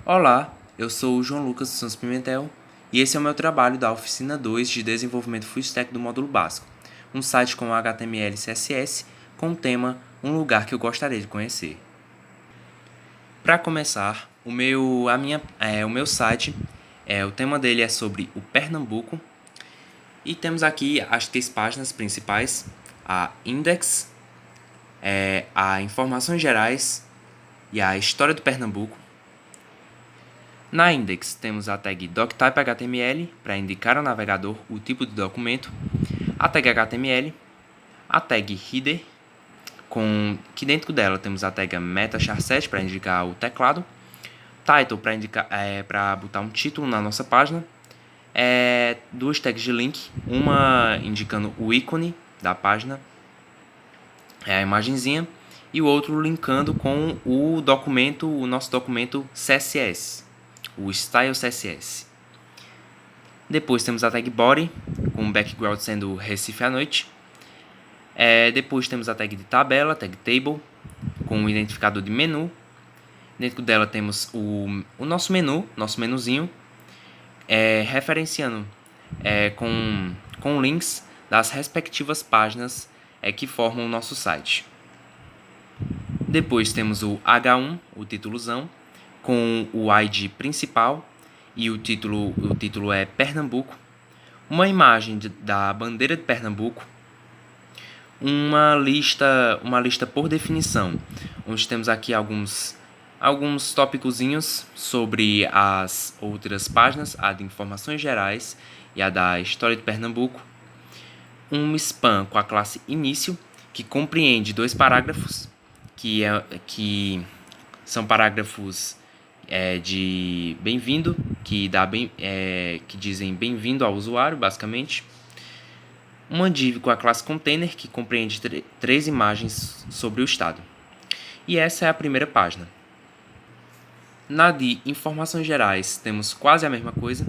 Olá, eu sou o João Lucas Santos Pimentel e esse é o meu trabalho da oficina 2 de desenvolvimento Full Stack do módulo básico, um site com HTML e CSS com o tema Um Lugar que eu gostaria de conhecer. Para começar, o meu site, o tema dele é sobre o Pernambuco e temos aqui as 3 páginas principais, a Index, a Informações Gerais e a História do Pernambuco. Na Index, temos a tag doctype.html para indicar ao navegador o tipo de documento, a tag HTML, a tag header, que dentro dela temos a tag meta_char7 para indicar o teclado, title para botar um título na nossa página, 2 tags de link, uma indicando o ícone da página, a imagenzinha, e o outro linkando com o nosso documento CSS. O Style CSS. Depois temos a tag Body, com o background sendo Recife à noite. Depois temos a tag de tabela, tag Table, com o identificador de menu. Dentro dela temos o nosso menu, nosso menuzinho, referenciando com links das respectivas páginas que formam o nosso site. Depois temos o H1, o títulozão, com o ID principal e o título é Pernambuco, uma imagem da bandeira de Pernambuco, uma lista por definição, onde temos aqui alguns tópicozinhos sobre as outras páginas, a de informações gerais e a da história de Pernambuco, um spam com a classe início, que compreende 2 parágrafos, que são parágrafos de bem-vindo, que dizem bem-vindo ao usuário, basicamente. Uma div com a classe container, que compreende 3 imagens sobre o estado. E essa é a primeira página. Na de informações gerais, temos quase a mesma coisa,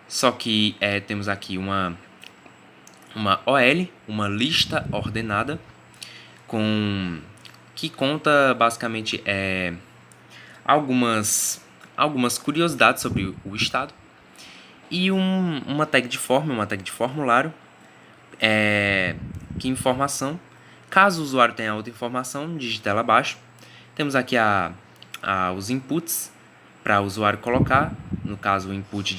só que temos aqui uma OL, uma lista ordenada, que conta basicamente algumas curiosidades sobre o estado, e uma tag de forma, uma tag de formulário, que informação. Caso o usuário tenha outra informação, digite ela abaixo. Temos aqui os inputs para o usuário colocar, no caso o input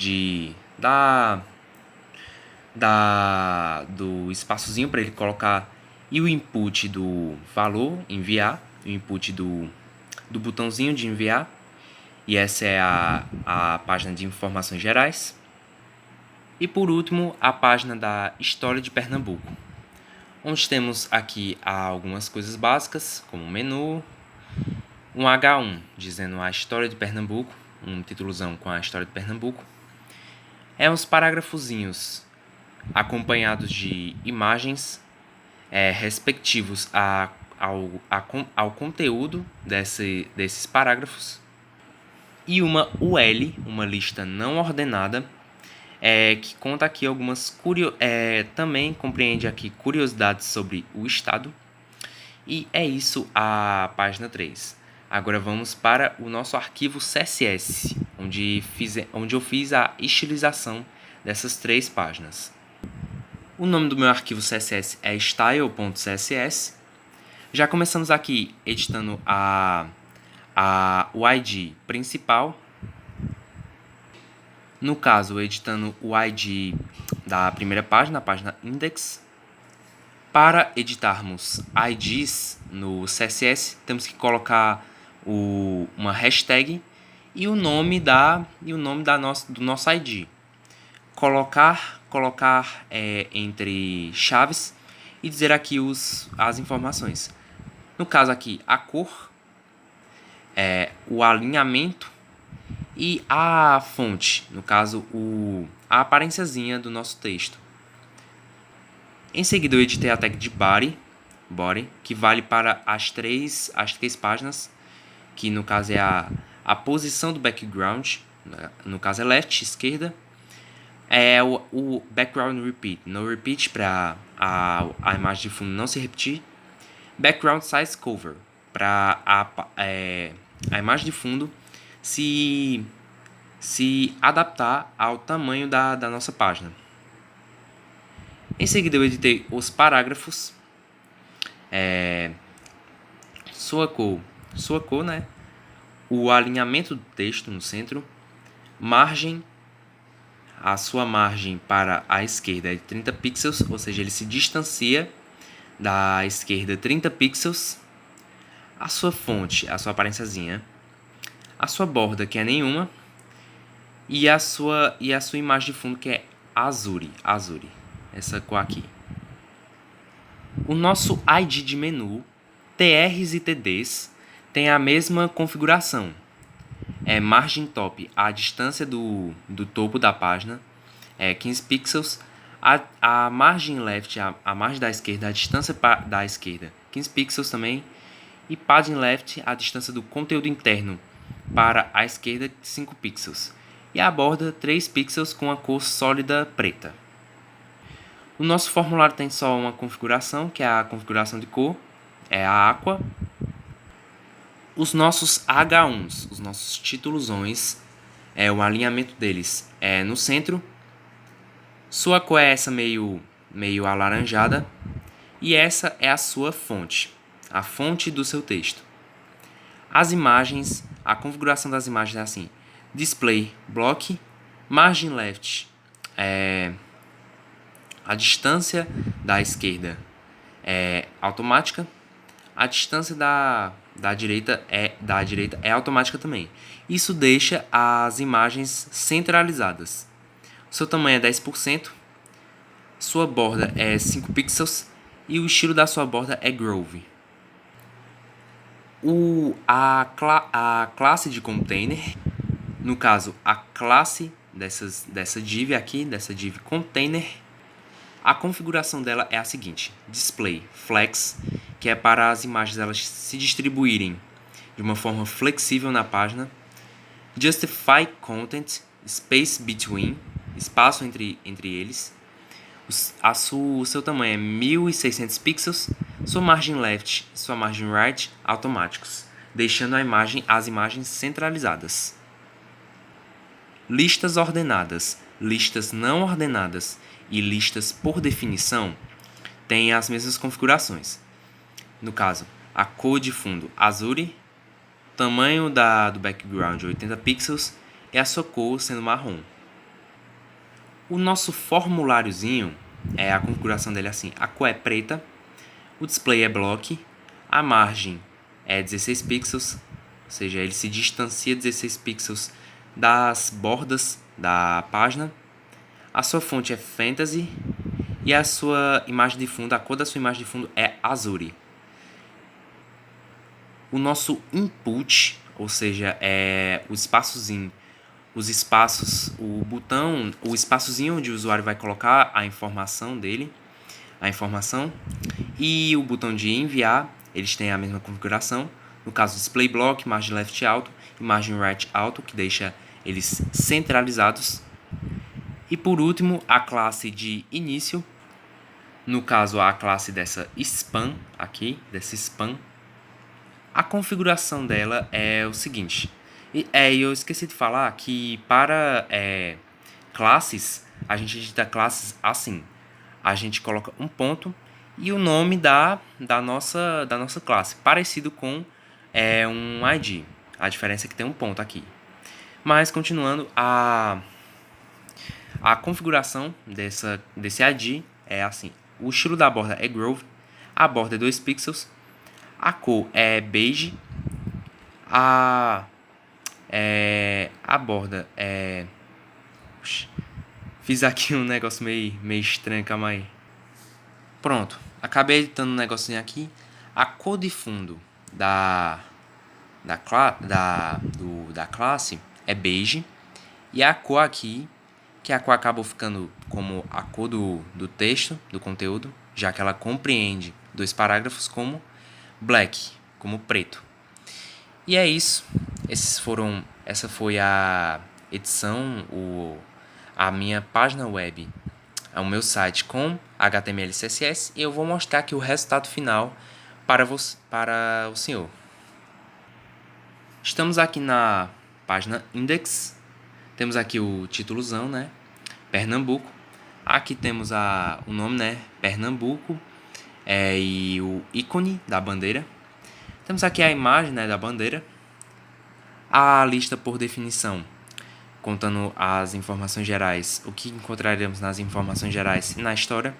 do espaçozinho para ele colocar, e o input do valor, enviar, o input do botãozinho de enviar. E essa é a página de informações gerais. E por último, a página da história de Pernambuco, onde temos aqui algumas coisas básicas, como menu, um H1 dizendo a história de Pernambuco, um títulozão com a história de Pernambuco, uns parágrafozinhos acompanhados de imagens respectivos ao conteúdo desses parágrafos, e uma UL, uma lista não ordenada, que conta aqui também compreende aqui curiosidades sobre o estado. E é isso a página 3. Agora vamos para o nosso arquivo CSS, onde eu fiz a estilização dessas 3 páginas. O nome do meu arquivo CSS é style.css. Já começamos aqui editando o ID principal. No caso, editando o ID da primeira página, a página index. Para editarmos IDs no CSS, temos que colocar uma hashtag e o nome do nosso ID. Colocar entre chaves e dizer aqui as informações. No caso aqui, a cor, o alinhamento e a fonte, no caso a aparênciazinha do nosso texto. Em seguida eu editei a tag de body, que vale para as três páginas, que no caso é a posição do background, no caso é left, esquerda, o background repeat, no repeat para a imagem de fundo não se repetir, background size cover, para a imagem de fundo se adaptar ao tamanho da nossa página. Em seguida eu editei os parágrafos, sua cor, né? O alinhamento do texto no centro, margem, a sua margem para a esquerda é de 30 pixels, ou seja, ele se distancia da esquerda 30 pixels, a sua fonte, a sua aparênciazinha, a sua borda, que é nenhuma, e a sua imagem de fundo, que é azure, essa cor aqui. O nosso ID de menu, TRs e TDs, tem a mesma configuração. É margem top, a distância do topo da página é 15 pixels. A margem left, a margem da esquerda, a distância da esquerda, 15 pixels também. E padding left, a distância do conteúdo interno para a esquerda, 5 pixels. E a borda, 3 pixels com a cor sólida preta. O nosso formulário tem só uma configuração, que é a configuração de cor, é a Aqua. Os nossos H1s, os nossos títulosões, o alinhamento deles é no centro. Sua cor é essa meio alaranjada. E essa é a sua fonte, a fonte do seu texto. As imagens, a configuração das imagens é assim: display block, margem left, a distância da esquerda é automática, a distância da direita é automática também. Isso deixa as imagens centralizadas. O seu tamanho é 10%, sua borda é 5 pixels e o estilo da sua borda é Grove. A classe de container, no caso a classe dessa div aqui, dessa div container, a configuração dela é a seguinte: display flex, que é para as imagens elas se distribuírem de uma forma flexível na página. Justify content, space between, espaço entre eles. O seu tamanho é 1600 pixels, sua margem left e sua margem right automáticos, deixando as imagens centralizadas. Listas ordenadas, listas não ordenadas e listas por definição têm as mesmas configurações. No caso, a cor de fundo azure, tamanho do background 80 pixels e a sua cor sendo marrom. O nosso formuláriozinho, a configuração dele é assim: a cor é preta, o display é block, a margem é 16 pixels, ou seja, ele se distancia 16 pixels das bordas da página, a sua fonte é fantasy e a sua imagem de fundo, a cor da sua imagem de fundo é azure. O nosso input, ou seja, os espaços, o espaçozinho onde o usuário vai colocar a informação dele, e o botão de enviar, eles têm a mesma configuração. No caso, display block, margem left alto e margem right alto, que deixa eles centralizados. E por último, a classe de início, no caso a classe dessa span aqui, a configuração dela é o seguinte. Eu esqueci de falar que para classes, a gente edita classes assim. A gente coloca um ponto e o nome da nossa classe, parecido com um ID. A diferença é que tem um ponto aqui. Mas continuando, a configuração desse ID é assim: o estilo da borda é Grove, a borda é 2 pixels, a cor é beige, a borda é... Fiz aqui um negócio meio estranho, calma aí. Pronto, acabei editando um negocinho aqui. A cor de fundo da classe é beige. E a cor aqui, que a cor acabou ficando como a cor do texto, do conteúdo, já que ela compreende 2 parágrafos, como black, como preto. E é isso. Essa foi a edição, a minha página web, o meu site com HTML e CSS, e eu vou mostrar aqui o resultado final para o senhor. Estamos aqui na página Index. Temos aqui o títulozão, né? Pernambuco. Aqui temos o nome, né? Pernambuco. E o ícone da bandeira. Temos aqui a imagem, né, da bandeira. A lista por definição, contando as informações gerais, o que encontraremos nas informações gerais e na história.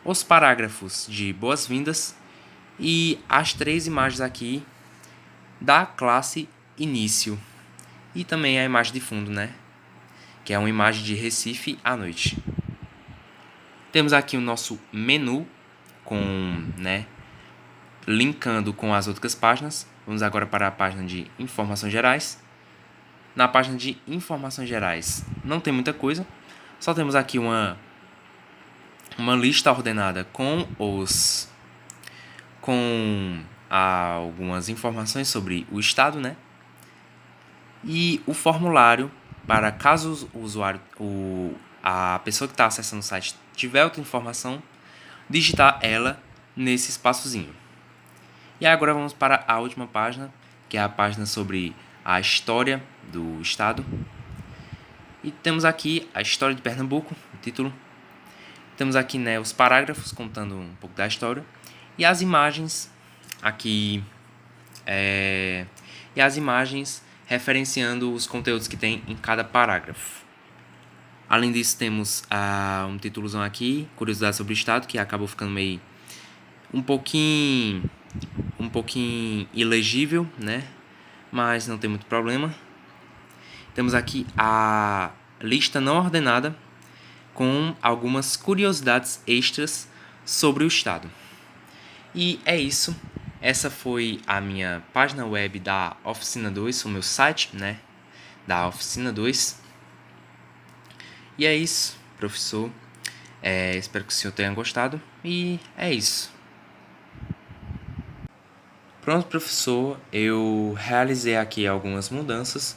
Os parágrafos de boas-vindas e as 3 imagens aqui da classe início. E também a imagem de fundo, né? Que é uma imagem de Recife à noite. Temos aqui o nosso menu linkando com as outras páginas. Vamos agora para a página de informações gerais. Na página de informações gerais não tem muita coisa. Só temos aqui uma lista ordenada com algumas informações sobre o estado, né? E o formulário para caso o usuário, a pessoa que está acessando o site tiver outra informação, digitar ela nesse espaçozinho. E agora vamos para a última página, que é a página sobre a história do estado. E temos aqui a história de Pernambuco, o título. Temos aqui, né, os parágrafos contando um pouco da história. E as imagens aqui, e as imagens referenciando os conteúdos que tem em cada parágrafo. Além disso, temos um títulozão aqui, curiosidade sobre o estado, que acabou ficando meio um pouquinho ilegível, né? Mas não tem muito problema. Temos aqui a lista não ordenada com algumas curiosidades extras sobre o estado. E é isso. Essa foi a minha página web da Oficina 2, o meu site, né? Da Oficina 2. E é isso, professor. Espero que o senhor tenha gostado. E é isso. Pronto, professor. Eu realizei aqui algumas mudanças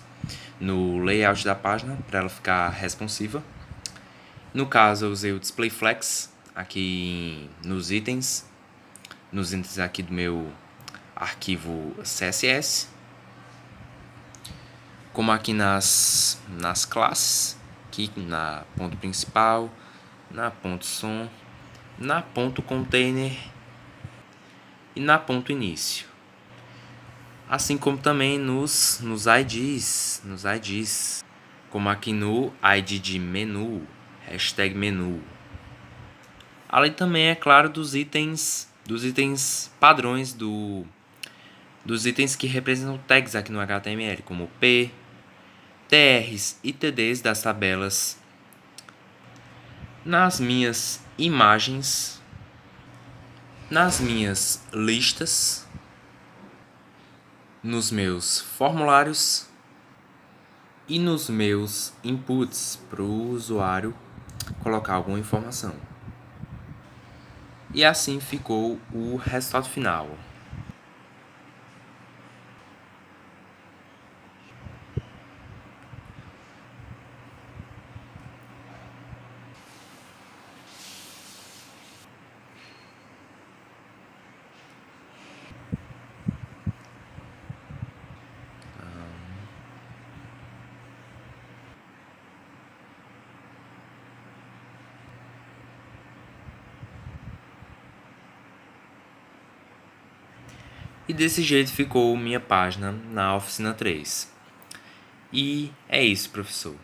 no layout da página para ela ficar responsiva. No caso, eu usei o Display Flex aqui nos itens aqui do meu arquivo CSS, como aqui nas classes, aqui na ponto principal, na ponto som, na ponto container e na ponto início, assim como também nos IDs, como aqui no ID de menu, hashtag menu. Além também, é claro, dos itens padrões dos itens que representam tags aqui no HTML, como P, TRs e TDs das tabelas, nas minhas imagens, nas minhas listas, nos meus formulários e nos meus inputs para o usuário colocar alguma informação. E assim ficou o resultado final. E desse jeito ficou minha página na Oficina 3. E é isso, professor.